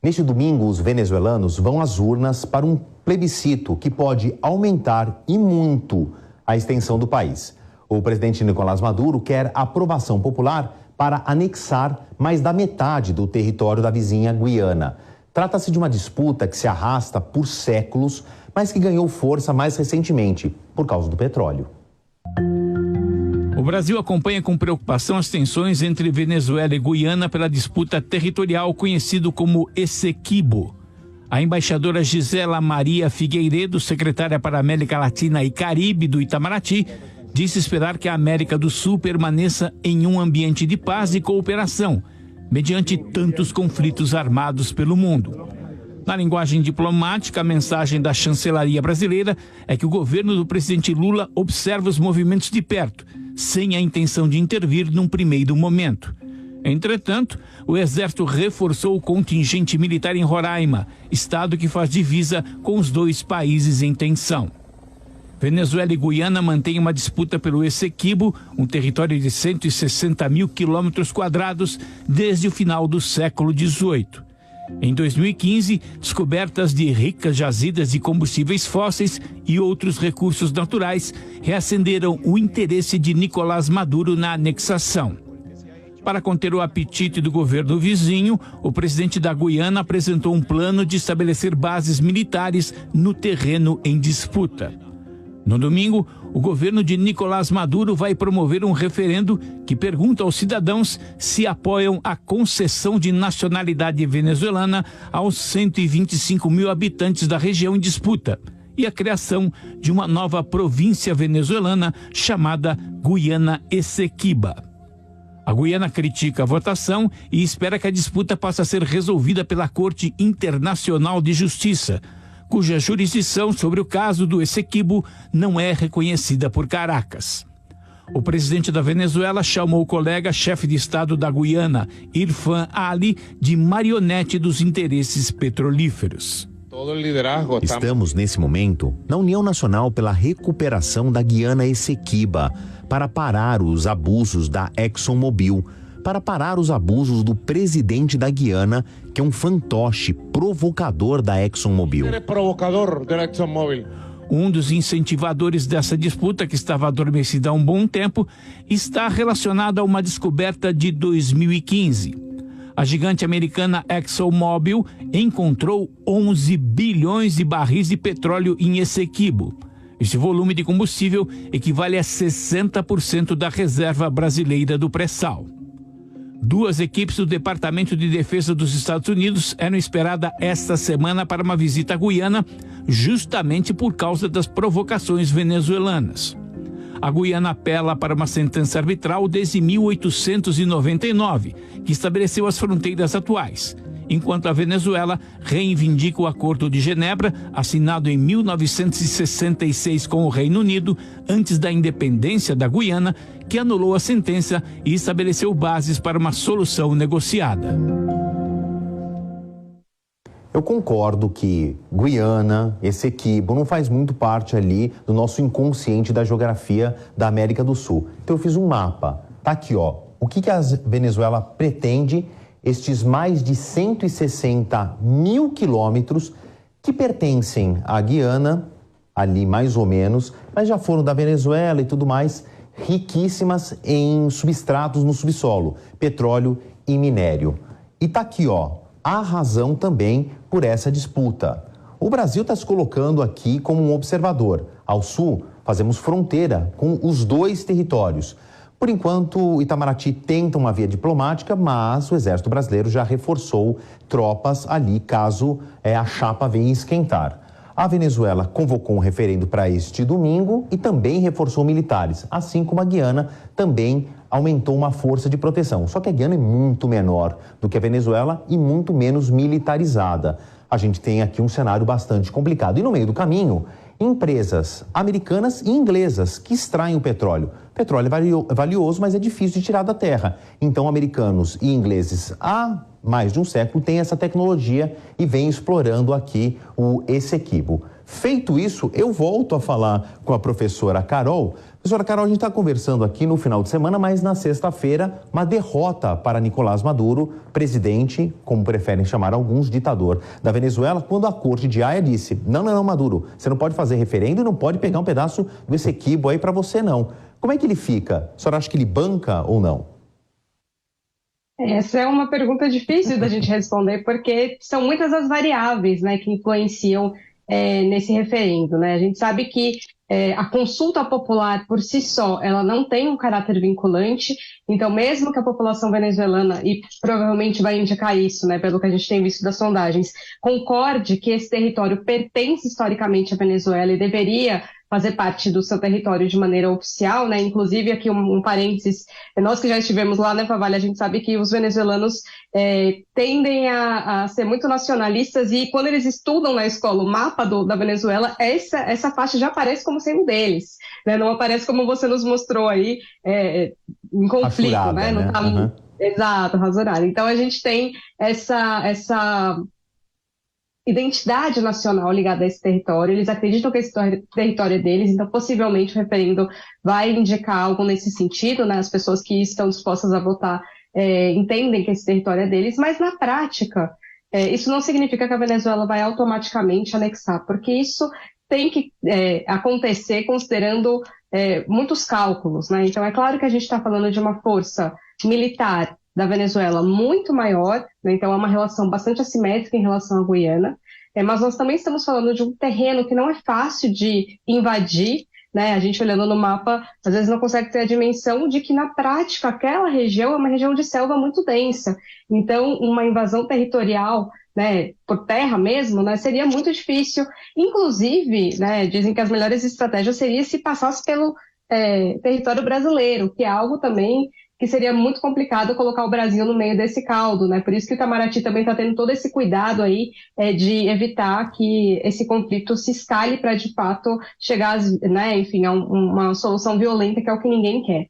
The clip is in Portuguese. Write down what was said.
Neste domingo, os venezuelanos vão às urnas para um plebiscito que pode aumentar e muito a extensão do país. O presidente Nicolás Maduro quer aprovação popular para anexar mais da metade do território da vizinha Guiana. Trata-se de uma disputa que se arrasta por séculos, mas que ganhou força mais recentemente por causa do petróleo. O Brasil acompanha com preocupação as tensões entre Venezuela e Guiana pela disputa territorial conhecido como Essequibo. A embaixadora Gisela Maria Figueiredo, secretária para a América Latina e Caribe do Itamaraty, disse esperar que a América do Sul permaneça em um ambiente de paz e cooperação, mediante tantos conflitos armados pelo mundo. Na linguagem diplomática, a mensagem da chancelaria brasileira é que o governo do presidente Lula observa os movimentos de perto, sem a intenção de intervir num primeiro momento. Entretanto, o Exército reforçou o contingente militar em Roraima, estado que faz divisa com os dois países em tensão. Venezuela e Guiana mantêm uma disputa pelo Essequibo, um território de 160 mil quilômetros quadrados, desde o final do século XVIII. Em 2015, descobertas de ricas jazidas de combustíveis fósseis e outros recursos naturais reacenderam o interesse de Nicolás Maduro na anexação. Para conter o apetite do governo vizinho, o presidente da Guiana apresentou um plano de estabelecer bases militares no terreno em disputa. No domingo, o governo de Nicolás Maduro vai promover um referendo que pergunta aos cidadãos se apoiam a concessão de nacionalidade venezuelana aos 125 mil habitantes da região em disputa e a criação de uma nova província venezuelana chamada Guiana Essequiba. A Guiana critica a votação e espera que a disputa possa ser resolvida pela Corte Internacional de Justiça, cuja jurisdição sobre o caso do Essequibo não é reconhecida por Caracas. O presidente da Venezuela chamou o colega chefe de Estado da Guiana, Irfan Ali, de marionete dos interesses petrolíferos. Estamos, nesse momento, na União Nacional pela Recuperação da Guiana Essequiba, para parar os abusos da ExxonMobil, para parar os abusos do presidente da Guiana, que é um fantoche provocador da ExxonMobil. Um dos incentivadores dessa disputa, que estava adormecida há um bom tempo, está relacionado a uma descoberta de 2015. A gigante americana ExxonMobil encontrou 11 bilhões de barris de petróleo em Essequibo. Esse volume de combustível equivale a 60% da reserva brasileira do pré-sal. Duas equipes do Departamento de Defesa dos Estados Unidos eram esperadas esta semana para uma visita à Guiana, justamente por causa das provocações venezuelanas. A Guiana apela para uma sentença arbitral desde 1899, que estabeleceu as fronteiras atuais, enquanto a Venezuela reivindica o Acordo de Genebra, assinado em 1966 com o Reino Unido, antes da independência da Guiana, que anulou a sentença e estabeleceu bases para uma solução negociada. Eu concordo que Guiana, Essequibo, não faz muito parte ali do nosso inconsciente da geografia da América do Sul. Então eu fiz um mapa. Tá aqui, ó. O que a Venezuela pretende, estes mais de 160 mil quilômetros que pertencem à Guiana, ali mais ou menos, mas já foram da Venezuela e tudo mais, riquíssimas em substratos no subsolo, petróleo e minério. E tá aqui, ó, a razão também por essa disputa. O Brasil está se colocando aqui como um observador. Ao sul, fazemos fronteira com os dois territórios. Por enquanto, o Itamaraty tenta uma via diplomática, mas o Exército Brasileiro já reforçou tropas ali caso a chapa venha esquentar. A Venezuela convocou um referendo para este domingo e também reforçou militares, assim como a Guiana também aumentou uma força de proteção. Só que a Guiana é muito menor do que a Venezuela e muito menos militarizada. A gente tem aqui um cenário bastante complicado. E no meio do caminho, empresas americanas e inglesas que extraem o petróleo. O petróleo é valioso, mas é difícil de tirar da terra. Então, americanos e ingleses há mais de um século têm essa tecnologia e vêm explorando aqui o Essequibo. Feito isso, eu volto a falar com a professora Carol Professora Carol, a gente está conversando aqui no final de semana, mas na sexta-feira, uma derrota para Nicolás Maduro, presidente, como preferem chamar alguns, ditador da Venezuela, quando a corte de Haia disse: não, Maduro, você não pode fazer referendo e não pode pegar um pedaço do Essequibo aí para você, não. Como é que ele fica? A senhora acha que ele banca ou não? Essa é uma pergunta difícil da gente responder, porque são muitas as variáveis, né, que influenciam nesse referendo, né? A gente sabe que a consulta popular por si só, ela não tem um caráter vinculante, então mesmo que a população venezuelana, e provavelmente vai indicar isso, né, pelo que a gente tem visto das sondagens, concorde que esse território pertence historicamente à Venezuela e deveria fazer parte do seu território de maneira oficial, né? Inclusive, aqui um parênteses, nós que já estivemos lá, né, Favalli, a gente sabe que os venezuelanos tendem a ser muito nacionalistas e quando eles estudam na escola o mapa da Venezuela, essa faixa já aparece como sendo deles, né? Não aparece como você nos mostrou aí, em conflito, Rasurada, né? Não tá, exato, rasurada. Então, a gente tem essa identidade nacional ligada a esse território, eles acreditam que esse território é deles, então possivelmente o referendo vai indicar algo nesse sentido, né? As pessoas que estão dispostas a votar entendem que esse território é deles, mas na prática isso não significa que a Venezuela vai automaticamente anexar, porque isso tem que acontecer considerando muitos cálculos, né? Então é claro que a gente está falando de uma força militar da Venezuela muito maior, né? Então é uma relação bastante assimétrica em relação à Guiana, mas nós também estamos falando de um terreno que não é fácil de invadir, né? A gente olhando no mapa, às vezes não consegue ter a dimensão de que na prática aquela região é uma região de selva muito densa, então uma invasão territorial, né, por terra mesmo, né, seria muito difícil, inclusive, né, dizem que as melhores estratégias seria se passasse pelo território brasileiro, que é algo também que seria muito complicado colocar o Brasil no meio desse caldo, né? Por isso que o Itamaraty também está tendo todo esse cuidado aí de evitar que esse conflito se escale para, de fato, chegar, né, enfim, a uma solução violenta, que é o que ninguém quer.